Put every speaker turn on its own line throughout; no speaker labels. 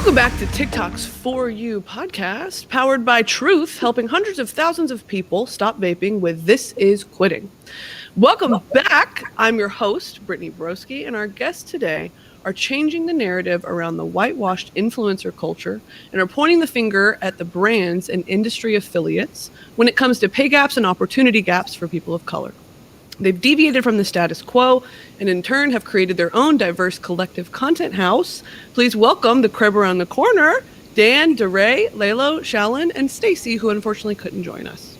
Welcome back to TikTok's For You podcast, powered by Truth, helping hundreds of thousands of people stop vaping with This Is Quitting. Welcome back. I'm your host, Brittany Broski, and our guests today are changing the narrative around the whitewashed influencer culture and are pointing the finger at the brands and industry affiliates when it comes to pay gaps and opportunity gaps for people of color. They've deviated from the status quo and in turn have created their own diverse collective content house. Please welcome the crib around the corner, Dan, DeRay, Lalo, Shalyn, and Stacy, who unfortunately couldn't join us.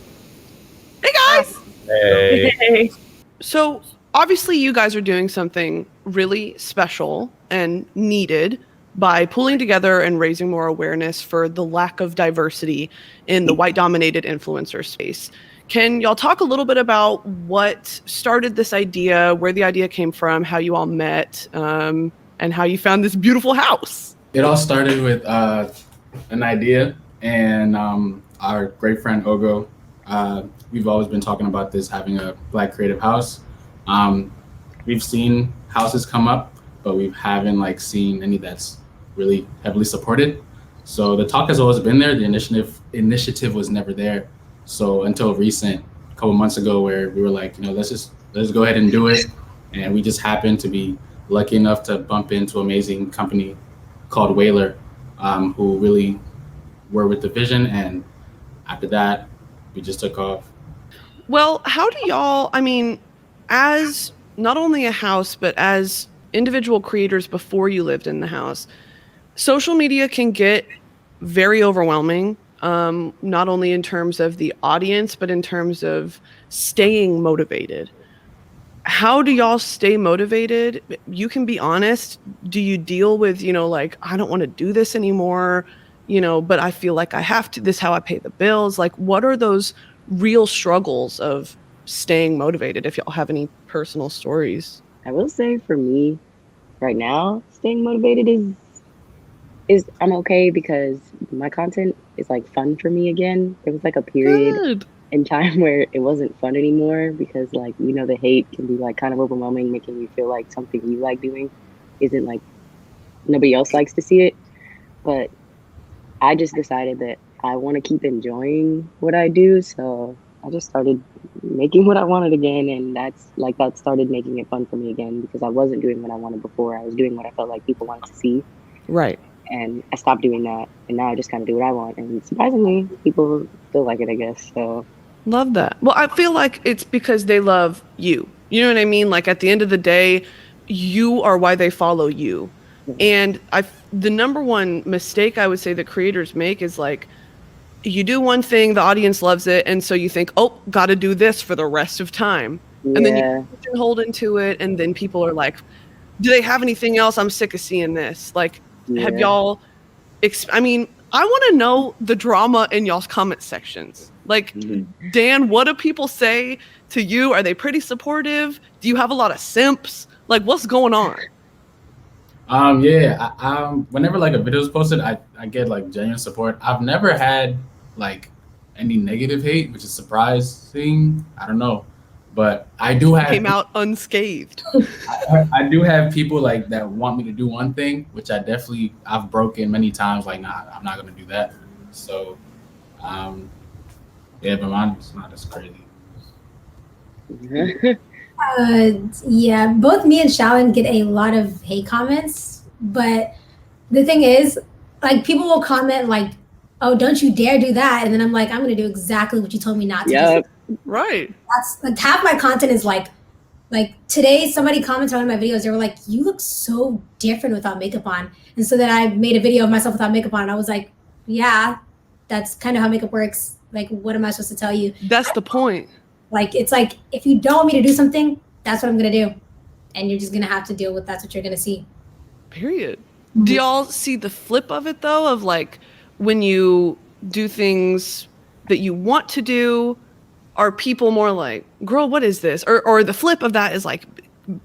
Hey guys!
Hey.
So obviously you guys are doing something really special and needed by pulling together and raising more awareness for the lack of diversity in the white-dominated influencer space. Can y'all talk a little bit about what started this idea, where the idea came from, how you all met, and how you found this beautiful house?
It all started with an idea, and our great friend Ogo. We've always been talking about this, having a Black creative house. We've seen houses come up, but we haven't seen any that's really heavily supported. So the talk has always been there. The initiative was never there. So until recent, a couple months ago, where we were like, let's go ahead and do it. And we just happened to be lucky enough to bump into an amazing company called Whaler, who really were with the vision. And after that, we just took off.
Well, how do y'all, as not only a house, but as individual creators before you lived in the house, social media can get very overwhelming. Not only in terms of the audience, but in terms of staying motivated. How do y'all stay motivated? You can be honest. Do you deal with, I don't want to do this anymore, but I feel like I have to, this is how I pay the bills. What are those real struggles of staying motivated, if y'all have any personal stories?
I will say for me right now, staying motivated is I'm okay because my content is fun for me again. There was a period in time where it wasn't fun anymore because the hate can be kind of overwhelming, making you feel like something you like doing isn't nobody else likes to see it. But I just decided that I want to keep enjoying what I do, so I just started making what I wanted again, and that started making it fun for me again because I wasn't doing what I wanted before. I was doing what I felt like people wanted to see.
Right.
And I stopped doing that, and now I just kind of do what I want. And surprisingly, people still like it, I guess. So
love that. Well, I feel like it's because they love you. You know what I mean? At the end of the day, you are why they follow you. Mm-hmm. And the number one mistake I would say that creators make is you do one thing, the audience loves it, and so you think, oh, got to do this for the rest of time. Yeah. And then you hold into it, and then people are like, do they have anything else? I'm sick of seeing this. Yeah. Have y'all, I want to know the drama in y'all's comment sections. Dan, what do people say to you? Are they pretty supportive? Do you have a lot of simps? What's going on?
Whenever a video is posted, I get genuine support. I've never had any negative hate, which is surprising. I don't know. But I do have
came out unscathed.
I do have people that want me to do one thing, which I've broken many times. Nah, I'm not gonna do that. So, but mine's not as crazy.
Both me and Shalyn get a lot of hate comments, but the thing is, people will comment "Oh, don't you dare do that," and then I'm I'm gonna do exactly what you told me not to do.
Right.
That's half my content is today somebody commented on my videos. They were like, you look so different without makeup on. And so then I made a video of myself without makeup on. And I was like, yeah, that's kind of how makeup works. What am I supposed to tell you?
That's the point.
It's if you don't want me to do something, that's what I'm going to do. And you're just going to have to deal with that's what you're going to see.
Period. Mm-hmm. Do y'all see the flip of it though? Of when you do things that you want to do, are people more girl, what is this? Or the flip of that is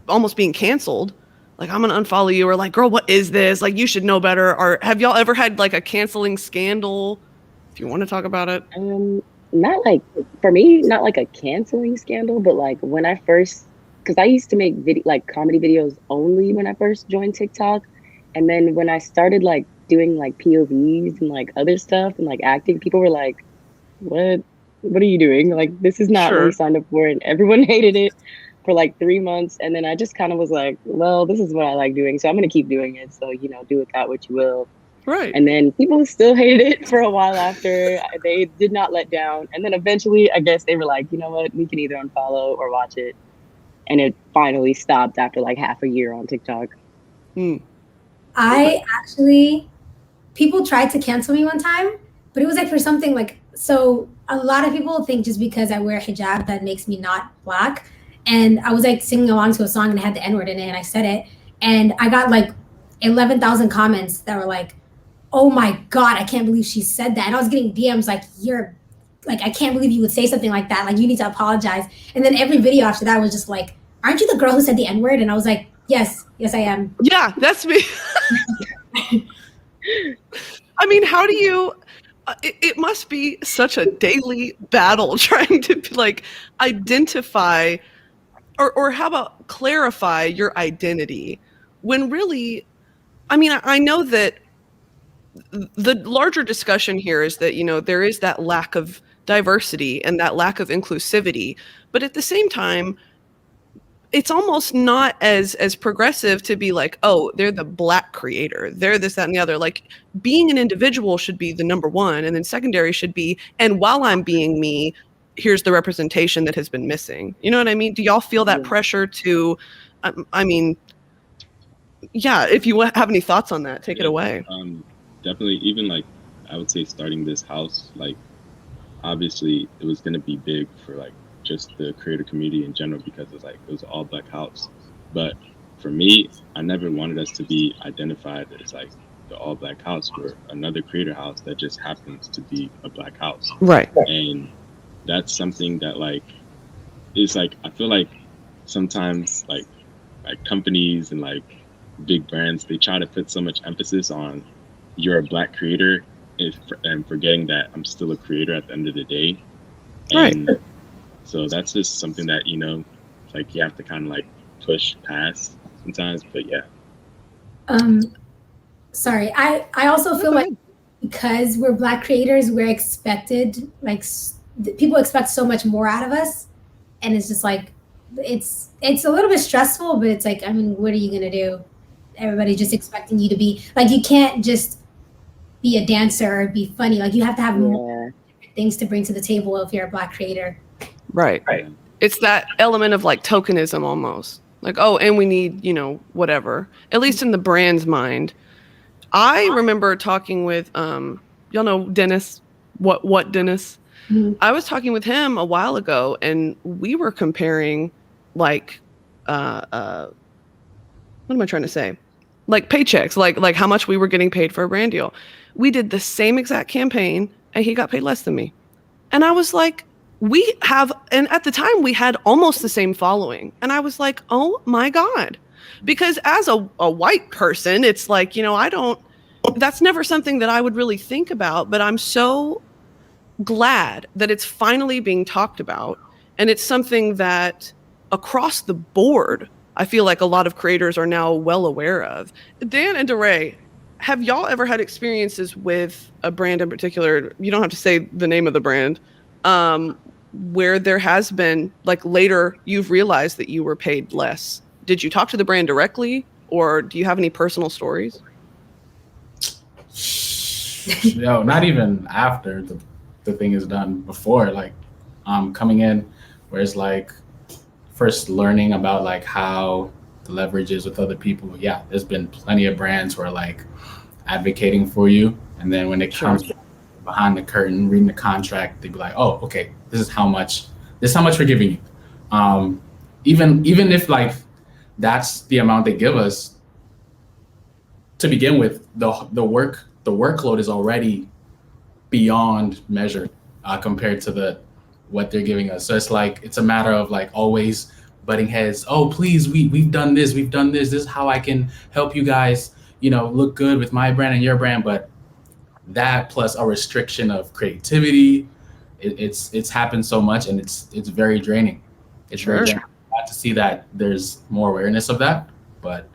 almost being canceled. I'm gonna unfollow you, or girl, what is this? You should know better. Or have y'all ever had a canceling scandal? If you want to talk about it.
Not for me, not a canceling scandal, but when I first, because I used to make comedy videos only when I first joined TikTok. And then when I started doing like POVs and like other stuff and like acting, people were like, what are you doing? Like, this is not what we signed up for. And everyone hated it for like 3 months. And then I just kind of was like, well, this is what I like doing, so I'm going to keep doing it. So, you know, do with that what you will.
Right.
And then people still hated it for a while after. They did not let down. And then eventually, I guess they were like, you know what, we can either unfollow or watch it. And it finally stopped after like half a year on TikTok.
I actually, people tried to cancel me one time, but it was like for something like, so a lot of people think just because I wear hijab that makes me not black. And I was like singing along to a song and it had the N-word in it and I said it. And I got like 11,000 comments that were like, oh my God, I can't believe she said that. And I was getting DMs like, you're like, I can't believe you would say something like that. Like, you need to apologize. And then every video after that was just like, aren't you the girl who said the N-word? And I was like, yes, I am.
Yeah, that's me. I mean, how do you, it must be such a daily battle trying to like identify or how about clarify your identity when really, I mean, I know that the larger discussion here is that, you know, there is that lack of diversity and that lack of inclusivity, but at the same time, it's almost not as progressive to be like, oh, they're the black creator, they're this, that, and the other. Like, being an individual should be the number one, and then secondary should be, and while I'm being me, here's the representation that has been missing. You know what I mean? Do y'all feel that pressure to, I mean, yeah, if you have any thoughts on that, take it away.
Definitely, even like, I would say starting this house, like, obviously it was going to be big for like just the creator community in general because it was an all black house. But for me, I never wanted us to be identified as like the all black house. We're another creator house that just happens to be a black house.
Right.
And that's something that like is like, I feel like sometimes like companies and like big brands, they try to put so much emphasis on you're a black creator and forgetting that I'm still a creator at the end of the day. And right. So that's just something that, you know, like you have to kind of like push past sometimes, but yeah.
Sorry, I also feel like because we're black creators, we're expected, like people expect so much more out of us. And it's just like, it's a little bit stressful, but it's like, I mean, what are you going to do? Everybody just expecting you to be, like, you can't just be a dancer or be funny. Like, you have to have more things to bring to the table if you're a black creator.
Right. It's that element of like tokenism almost. Like, oh, and we need, you know, whatever. At least in the brand's mind. I remember talking with y'all know Dennis. What Dennis? Mm-hmm. I was talking with him a while ago and we were comparing like what am I trying to say? Like paychecks, like how much we were getting paid for a brand deal. We did the same exact campaign and he got paid less than me. And I was like, and at the time we had almost the same following. And I was like, oh my God. Because as a white person, it's like, you know, that's never something that I would really think about, but I'm so glad that it's finally being talked about. And it's something that across the board, I feel like a lot of creators are now well aware of. Dan and DeRay, have y'all ever had experiences with a brand in particular? You don't have to say the name of the brand. Where there has been, like, later you've realized that you were paid less. Did you talk to the brand directly, or do you have any personal stories?
No, not even after the thing is done. Before, like, coming in, where it's like first learning about like how the leverage is with other people. Yeah, there's been plenty of brands who are like advocating for you, and then when it comes behind the curtain, reading the contract, they'd be like, oh, okay, this is how much we're giving you. Even if like that's the amount they give us to begin with, the workload is already beyond measure compared to what they're giving us. So it's like, it's a matter of like always butting heads. Oh, please, we've done this. This is how I can help you guys, you know, look good with my brand and your brand. But that plus a restriction of creativity, it's happened so much, and it's very draining. It's very draining. Glad to see that there's more awareness of that, but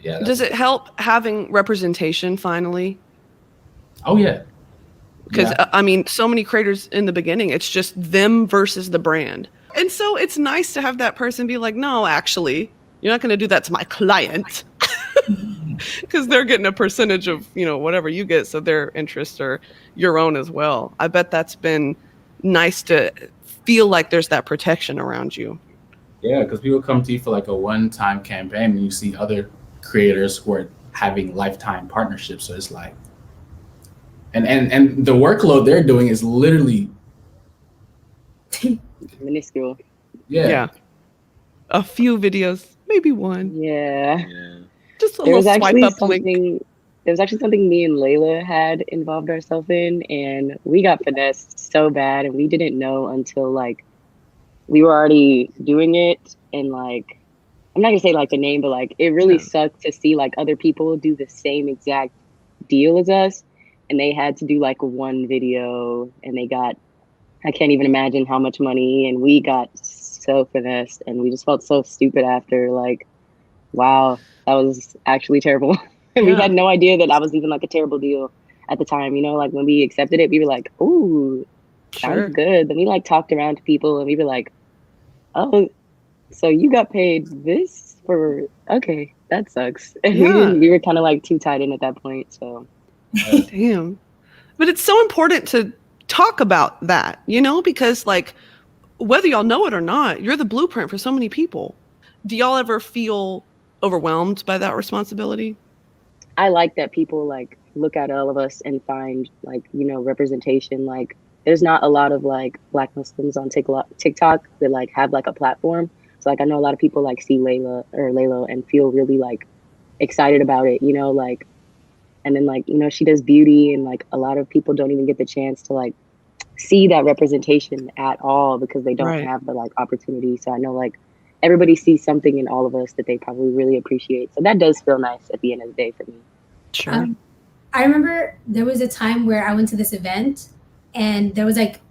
Yeah.
Does it help having representation finally?
Oh yeah.
Because
Yeah.
I mean, so many creators in the beginning, it's just them versus the brand. And so it's nice to have that person be like, no, actually, you're not going to do that to my client because they're getting a percentage of, whatever you get. So their interests are your own as well. I bet that's been nice to feel like there's that protection around you.
Yeah, because people come to you for like a one-time campaign, and you see other creators who are having lifetime partnerships. So it's like, and the workload they're doing is literally
Minuscule.
yeah.
A few videos, maybe one.
Yeah.
Yeah.
Just a
There was
little swipe
actually
up link.
something. There was actually something me and Layla had involved ourselves in, and we got finessed so bad, and we didn't know until like we were already doing it, and like I'm not gonna say like the name, but like it really
Yeah.
sucked to see like other people do the same exact deal as us, and they had to do like one video, and they got I can't even imagine how much money, and we got so finessed, and we just felt so stupid after. Like, wow, that was actually terrible. And we
Yeah.
had no idea that was even like a terrible deal at the time. Like when we accepted it, we were like, "Ooh,
Sure.
sounds good." Then we like talked around to people, and we were like, "Oh, so you got paid this for? Okay, that sucks." And
Yeah.
we were kind of like too tied in at that point. So
Damn. But it's so important to talk about that, because like whether y'all know it or not, you're the blueprint for so many people. Do y'all ever feel overwhelmed by that responsibility?
I like that people like look at all of us and find like, representation. Like there's not a lot of like Black Muslims on TikTok that like have like a platform. So like I know a lot of people like see Layla or Laylo and feel really like excited about it, like and then like, she does beauty, and like a lot of people don't even get the chance to like see that representation at all because they don't
Right.
have the like opportunity. So I know like everybody sees something in all of us that they probably really appreciate. So that does feel nice at the end of the day for me.
Sure.
I remember there was a time where I went to this event and there was like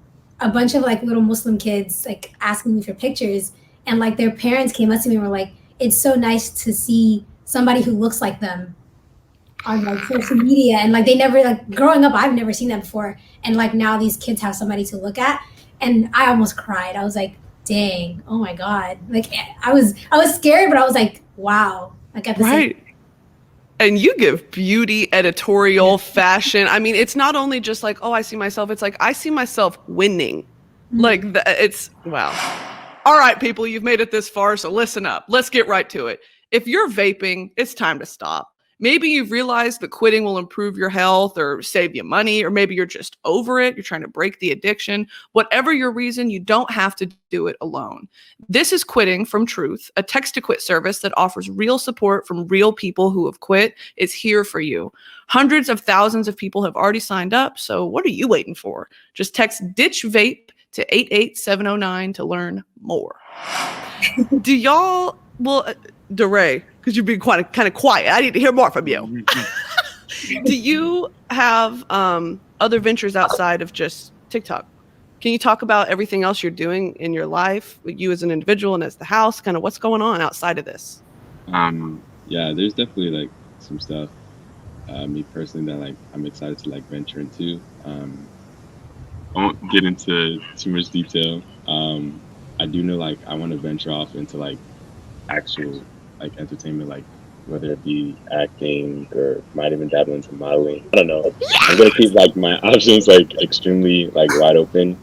a bunch of like little Muslim kids like asking me for pictures, and like their parents came up to me and were like, "It's so nice to see somebody who looks like them on like social media." And like they never like growing up, I've never seen that before, and like now these kids have somebody to look at, and I almost cried. I was like, "Dang, oh my god!" Like I was scared, but I was like, "Wow!" Like at the same
Right. And you give beauty, editorial, fashion. I mean, it's not only just like, oh, I see myself. It's like, I see myself winning. Like, it's, wow. All right, people, you've made it this far, so listen up. Let's get right to it. If you're vaping, it's time to stop. Maybe you've realized that quitting will improve your health or save you money, or maybe you're just over it. You're trying to break the addiction. Whatever your reason, you don't have to do it alone. This is Quitting from Truth, a text to quit service that offers real support from real people who have quit. It's here for you. Hundreds of thousands of people have already signed up. So what are you waiting for? Just text Ditch Vape to 88709 to learn more. Do y'all, well, DeRay, because you've been kind of quiet. I need to hear more from you. Do you have other ventures outside of just TikTok? Can you talk about everything else you're doing in your life, you as an individual and as the house, kind of what's going on outside of this?
Yeah, there's definitely like some stuff, me personally, that like I'm excited to like venture into. I won't get into too much detail. I do know like I want to venture off into like actual like entertainment, like whether it be acting or might even dabble into modeling. I don't know. I'm gonna keep like my options like extremely like wide open.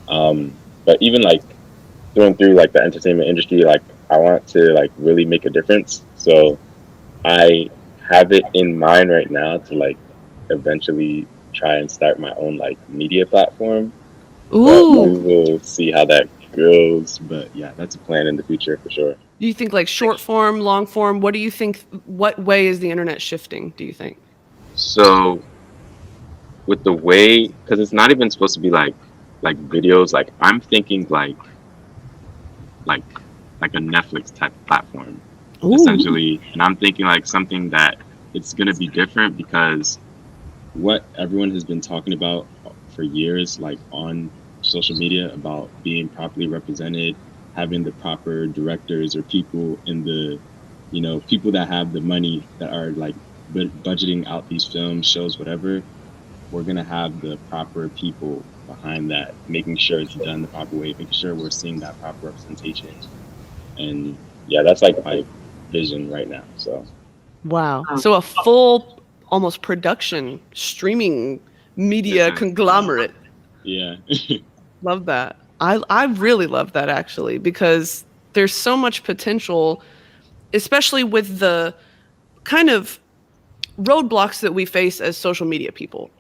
But even like going through like the entertainment industry, like I want to like really make a difference. So I have it in mind right now to like eventually try and start my own like media platform. But we will see how that goes. But yeah, that's a plan in the future for sure.
Do you think like short form, long form? What do you think? What way is the internet shifting, do you think?
So with the way, because it's not even supposed to be like videos, like I'm thinking like a Netflix type platform, essentially. And I'm thinking like something that it's gonna be different because what everyone has been talking about for years, like on social media, about being properly represented, having the proper directors or people in the people that have the money that are like budgeting out these films, shows, whatever, we're gonna have the proper people behind that, making sure it's done the proper way, making sure we're seeing that proper representation. And yeah, that's like my vision right now. So
Wow. So a full, almost production, streaming media conglomerate.
yeah.
Love that. I really love that, actually, because there's so much potential, especially with the kind of roadblocks that we face as social media people,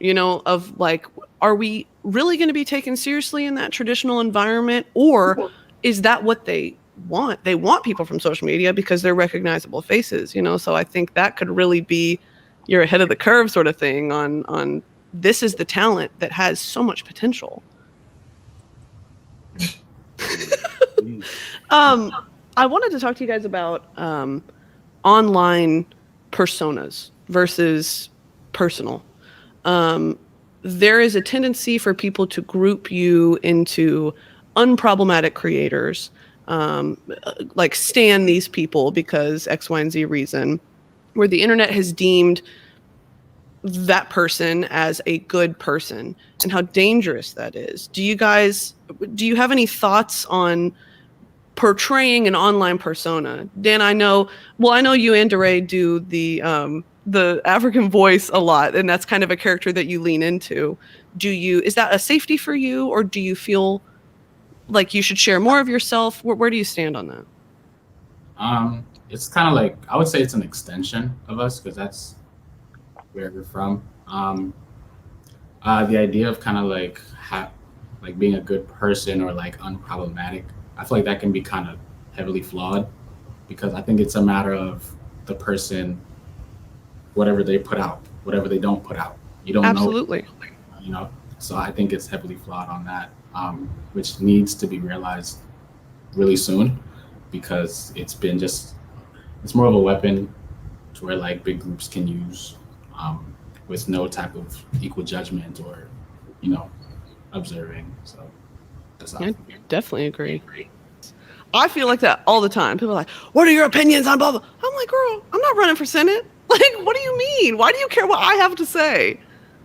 of like, are we really going to be taken seriously in that traditional environment, or is that what they want? They want people from social media because they're recognizable faces, so I think that could really be your ahead of the curve sort of thing on this is the talent that has so much potential. I wanted to talk to you guys about online personas versus personal. There is a tendency for people to group you into unproblematic creators, like stan these people because X, Y, and Z reason, where the internet has deemed that person as a good person, and how dangerous that is. Do you have any thoughts on portraying an online persona? Dan, I know you and DeRay do the African voice a lot, and that's kind of a character that you lean into. Is that a safety for you, or do you feel like you should share more of yourself? Where do you stand on that?
It's kind of like, I would say it's an extension of us, because that's where we're from. The idea of kind of like being a good person or like unproblematic, I feel like that can be kind of heavily flawed, because I think it's a matter of the person, whatever they put out, whatever they don't put out. You don't
Absolutely.
know. So I think it's heavily flawed on that, which needs to be realized really soon, because it's more of a weapon to where like big groups can use, with no type of equal judgment or, observing. So that's how I feel.
Definitely agree. I feel like that all the time. People are like, what are your opinions on blah, blah? I'm like, girl, I'm not running for Senate. Like, what do you mean? Why do you care what I have to say?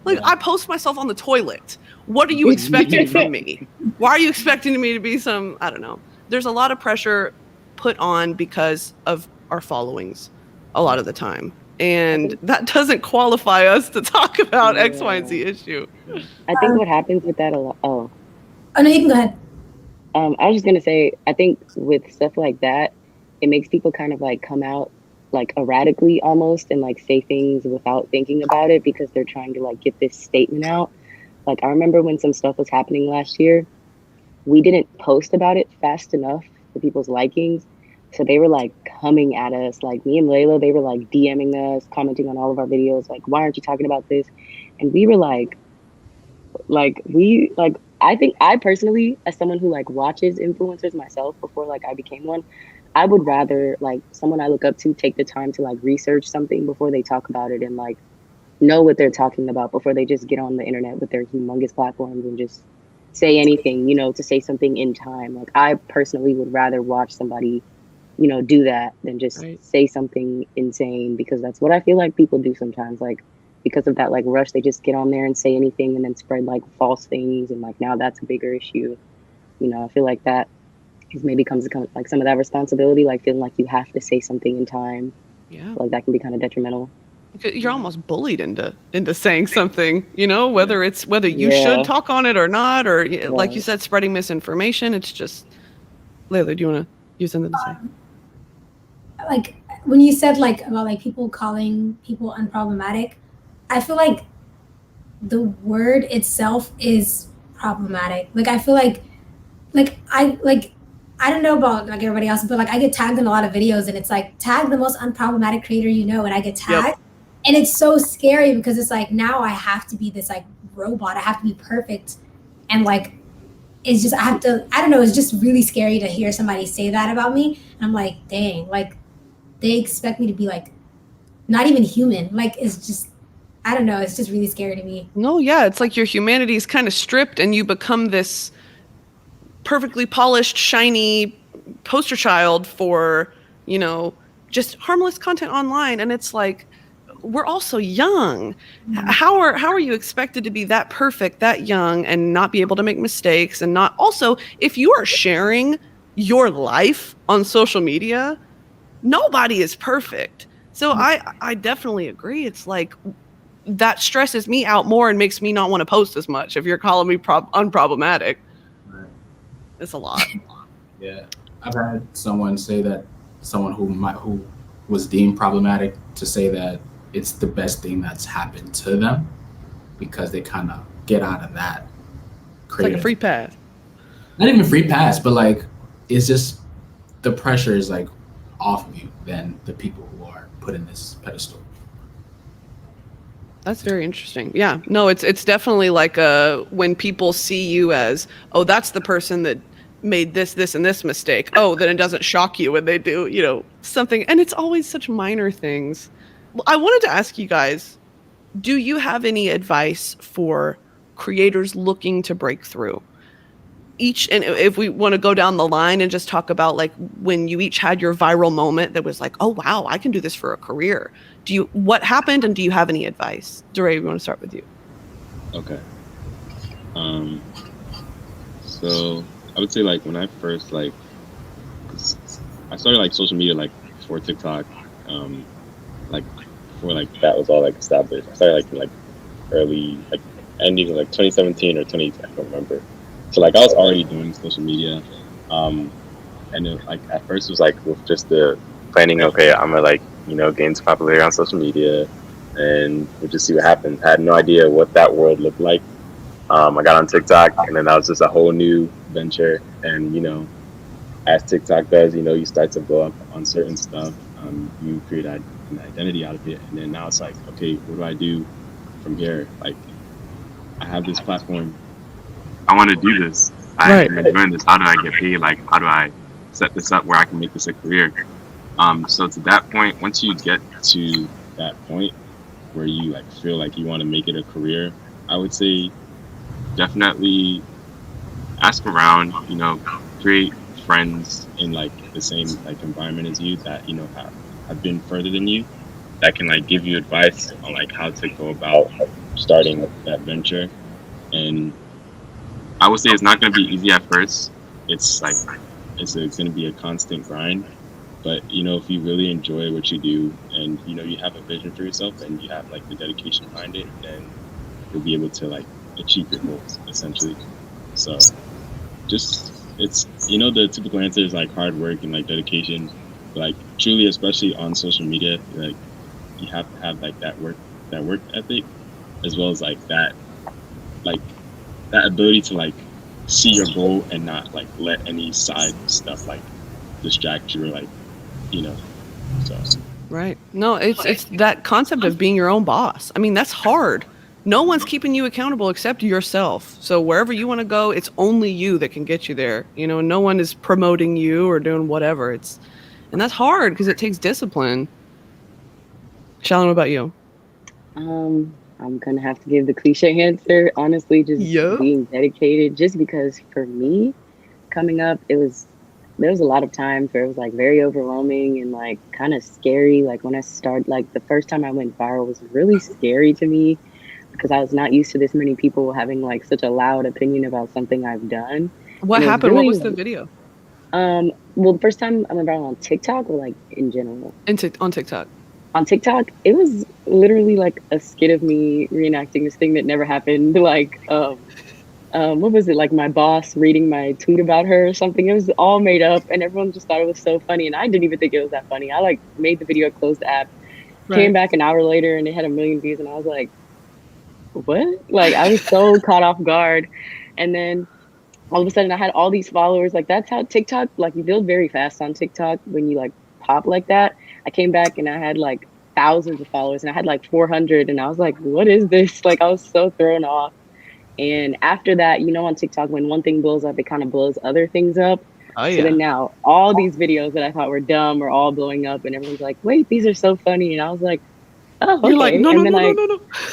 Like, I post myself on the toilet. What are you expecting from me? Why are you expecting me to be I don't know. There's a lot of pressure put on because of our followings a lot of the time. And that doesn't qualify us to talk about X, Y, and Z issue.
I think what happens with that a lot.
Oh, no, you can go ahead.
I was just gonna say, I think with stuff like that, it makes people kind of like come out like erratically almost, and like say things without thinking about it, because they're trying to like get this statement out. Like, I remember when some stuff was happening last year, we didn't post about it fast enough for people's likings. So they were like coming at us, like me and Layla, they were like DMing us, commenting on all of our videos, like, why aren't you talking about this? And we were I think I personally, as someone who like watches influencers myself before like I became one, I would rather like someone I look up to take the time to like research something before they talk about it, and like know what they're talking about before they just get on the internet with their humongous platforms and just say anything, to say something in time. Like, I personally would rather watch somebody, do that than just say something insane, because that's what I feel like people do sometimes. Like, because of that like rush, they just get on there and say anything and then spread like false things, and like now that's a bigger issue. I feel like that maybe comes like some of that responsibility, like feeling like you have to say something in time.
Yeah,
like that can be kind of detrimental.
You're almost bullied into saying something, whether you should talk on it or not, or like you said, spreading misinformation. It's just, Layla, do you want to use something to say?
Like when you said like about like people calling people unproblematic, I feel like the word itself is problematic. Like, I feel like I don't know about like everybody else, but like I get tagged in a lot of videos, and it's like, tag the most unproblematic creator and I get tagged. Yep. And it's so scary, because it's like, now I have to be this like robot. I have to be perfect. And like, it's just, I don't know, it's just really scary to hear somebody say that about me. And I'm like, dang, like they expect me to be like, not even human. Like, it's just, I don't know. It's just really scary to me.
No, yeah. It's like your humanity is kind of stripped, and you become this perfectly polished, shiny poster child for, just harmless content online, and it's like, we're also young. How are you expected to be that perfect, that young, and not be able to make mistakes? And not also, if you are sharing your life on social media, nobody is perfect. So I definitely agree. It's like, that stresses me out more and makes me not want to post as much. If you're calling me unproblematic,
Right.
it's a lot.
Yeah, I've had someone say that, someone who was deemed problematic, to say that it's the best thing that's happened to them, because they kind of get out of that
It's like a free pass.
Not even free pass, but like, it's just, the pressure is like off of you than the people who are put in this pedestal.
That's very interesting. Yeah, no, it's definitely like when people see you as, oh, that's the person that made this and this mistake. Oh, then it doesn't shock you when they do, something. And it's always such minor things. Well, I wanted to ask you guys, do you have any advice for creators looking to break through? And if we want to go down the line and just talk about like when you each had your viral moment that was like, oh wow, I can do this for a career. What happened, and do you have any advice? DeRay, we want to start with you.
Okay. So I would say, like, when I first I started like social media like before TikTok, like before like that was all like established. I started like early, like ending like 2017 or 20, I don't remember. So like I was already doing social media, and it, like at first it was like with just the planning. Okay, I'm gonna like gain some popularity on social media, and we'll just see what happens. I had no idea what that world looked like. I got on TikTok, and then that was just a whole new venture. And as TikTok does, you start to blow up on certain stuff. You create an identity out of it, and then now it's like, okay, what do I do from here? Like, I have this platform. I want to do this. I'm enjoying this. How do I get paid? Like, how do I set this up where I can make this a career? So to that point, once you get to that point where you like feel like you want to make it a career, I would say definitely ask around, create friends in like the same like environment as you that, have been further than you, that can like give you advice on like how to go about starting that venture. And I would say it's not going to be easy at first. It's like, it's going to be a constant grind. But, if you really enjoy what you do and, you have a vision for yourself and you have, like, the dedication behind it, then you'll be able to, like, achieve your goals, essentially. So, just, it's, the typical answer is, like, hard work and, like, dedication. But, like, truly, especially on social media, like, you have to have, like, that work ethic, as well as, like, that ability to, like, see your goal and not, like, let any side stuff, like, distract you or, like, so.
Right. No, it's that concept of being your own boss. I mean, that's hard. No one's keeping you accountable except yourself. So wherever you want to go, it's only you that can get you there. No one is promoting you or doing whatever. And that's hard because it takes discipline. Shalyn, what about you?
I'm gonna have to give the cliche answer. Honestly, just being dedicated. Just because for me, coming up, there was a lot of times where it was like very overwhelming and like kind of scary. Like when I started, like the first time I went viral was really scary to me because I was not used to this many people having like such a loud opinion about something I've done.
What happened? What was the video?
Well, the first time I went viral on TikTok or like in general?
On TikTok.
On TikTok, it was literally like a skit of me reenacting this thing that never happened. Like, what was it, like my boss reading my tweet about her or something? It was all made up and everyone just thought it was so funny, and I didn't even think it was that funny. I like made the video, closed the app, came back an hour later and it had 1 million views, and I was like, what? Like, I was so caught off guard. And then all of a sudden I had all these followers. Like, that's how TikTok, like, you build very fast on TikTok when you like pop like that. I came back and I had like thousands of followers and I had like 400, and I was like, what is this? Like, I was so thrown off. And after that, on TikTok, when one thing blows up, it kind of blows other things up. Oh, yeah. So then now all these videos that I thought were dumb are all blowing up, and everyone's like, wait, these are so funny. And I was like, oh, okay. You're like, no.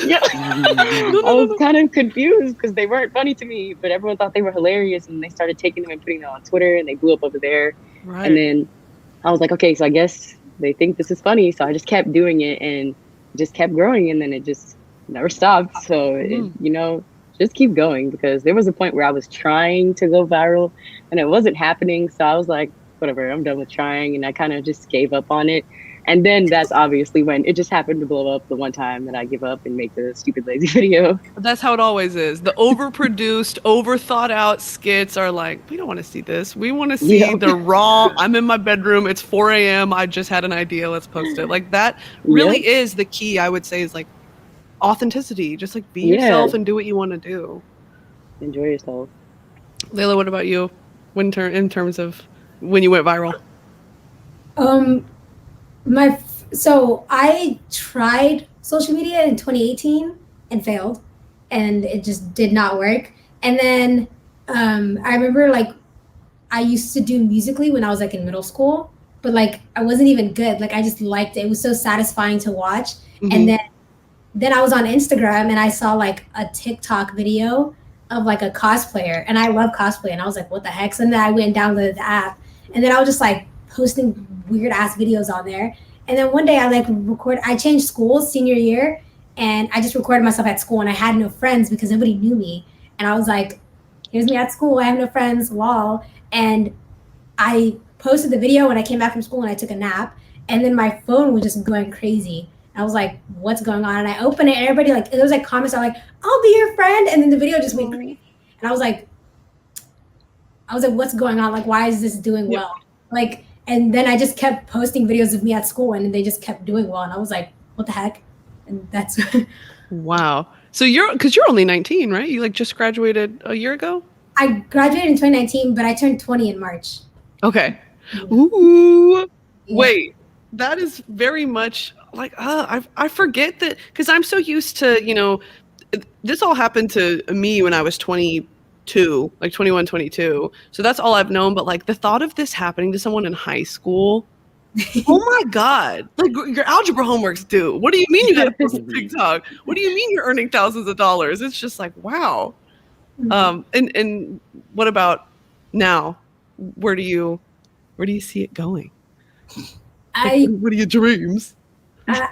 Yeah. I was kind of confused because they weren't funny to me, but everyone thought they were hilarious, and they started taking them and putting them on Twitter, and they blew up over there. Right. And then I was like, okay, so I guess they think this is funny. So I just kept doing it and just kept growing, and then it just never stopped. So just keep going, because there was a point where I was trying to go viral and it wasn't happening. So I was like, whatever, I'm done with trying, and I kind of just gave up on it. And then that's obviously when it just happened to blow up the one time that I give up and make the stupid lazy video.
That's how it always is. The overproduced, overthought out skits are like, we don't want to see this. We want to see the raw, I'm in my bedroom, it's 4 a.m. I just had an idea, let's post it. Like that really is the key, I would say, is like authenticity. Just like be yourself and do what you want to do.
Enjoy yourself.
Layla, what about you in terms of when you went viral?
So I tried social media in 2018 and failed, and it just did not work. And then I remember like I used to do Musical.ly when I was like in middle school, but like I wasn't even good. Like I just liked it. It was so satisfying to watch. And then I was on Instagram and I saw like a TikTok video of like a cosplayer, and I love cosplay, and I was like, what the heck? So then I went and downloaded the app, and then I was just like posting weird ass videos on there. And then one day I changed schools senior year, and I just recorded myself at school, and I had no friends because nobody knew me. And I was like, here's me at school, I have no friends, lol. And I posted the video when I came back from school and I took a nap, and then my phone was just going crazy. I was like, what's going on? And I opened it, and everybody like, there was like comments are like, I'll be your friend. And then the video just went crazy. And I was like, what's going on? Like, why is this doing well? Like, and then I just kept posting videos of me at school, and they just kept doing well. And I was like, what the heck? And that's
wow. So because you're only 19, right? You like just graduated a year ago?
I graduated in 2019, but I turned 20 in March.
Okay. Ooh. Yeah. Wait, that is very much like, I forget that, because I'm so used to, this all happened to me when I was 22, like 21, 22. So that's all I've known. But like the thought of this happening to someone in high school, oh my God, like your algebra homework's due. What do you mean you got to post on TikTok? What do you mean you're earning thousands of dollars? It's just like, wow. And what about now? Where do you see it going? What are your dreams?
I've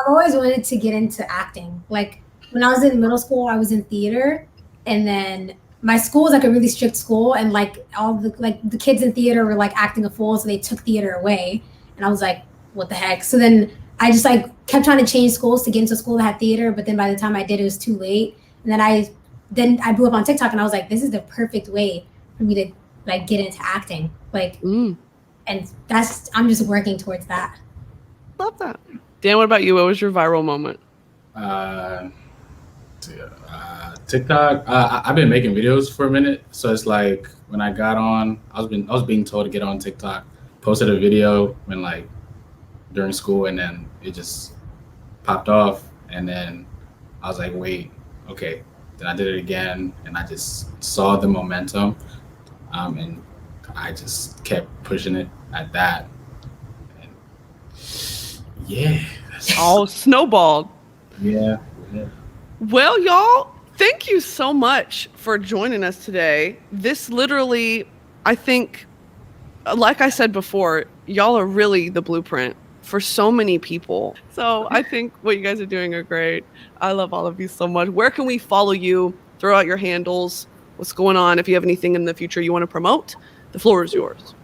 always wanted to get into acting. Like when I was in middle school, I was in theater, and then my school was like a really strict school, and like all the kids in theater were like acting a fool, so they took theater away, and I was like, what the heck? So then I just like kept trying to change schools to get into a school that had theater, but then by the time I did, it was too late. And then I blew up on TikTok, and I was like, this is the perfect way for me to like get into acting. Like, and I'm just working towards that.
Love that. Dan, what about you? What was your viral moment?
TikTok. I've been making videos for a minute, so it's like when I got on, I was being told to get on TikTok. Posted a video when like during school, and then it just popped off, and then I was like, wait, okay. Then I did it again, and I just saw the momentum, and I just kept pushing it at that. And yeah,
all snowballed.
Yeah.
Well, y'all, thank you so much for joining us today. This literally, I think, like I said before, y'all are really the blueprint for so many people. So I think what you guys are doing are great. I love all of you so much. Where can we follow you? Throw out your handles. What's going on? If you have anything in the future you want to promote, the floor is yours.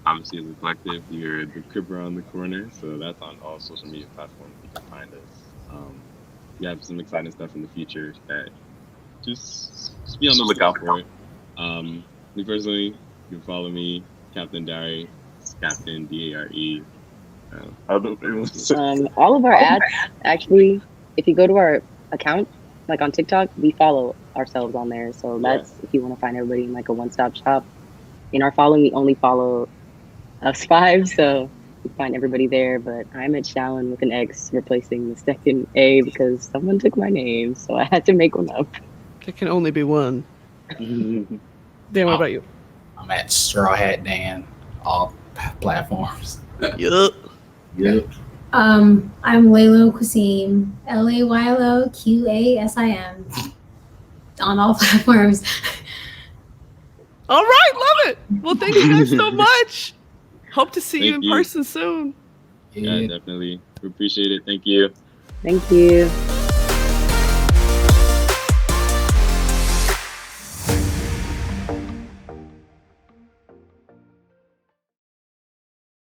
Obviously, as a collective, you're the crib around the corner, so that's on all social media platforms. You can find us. We have some exciting stuff in the future that just be on the lookout for it. Me personally, you can follow me, Captain Dare, Captain Dare.
All of our ads, actually, if you go to our account, like on TikTok, we follow ourselves on there. So that's if you want to find everybody in like a one-stop shop. In our following, we only follow us 5, so you find everybody there. But I'm at Shallon with an X, replacing the second A because someone took my name, so I had to make one up.
There can only be one. Dan, what about you?
I'm at Straw Hat Dan, all platforms.
Yup.
I'm Laylo Qasim, LAYLOQASIM, on all platforms.
All right, love it. Well, thank you guys so much. Hope to see you in
Thank you.
person soon.
Yeah, definitely. We appreciate it. Thank you.
Thank you.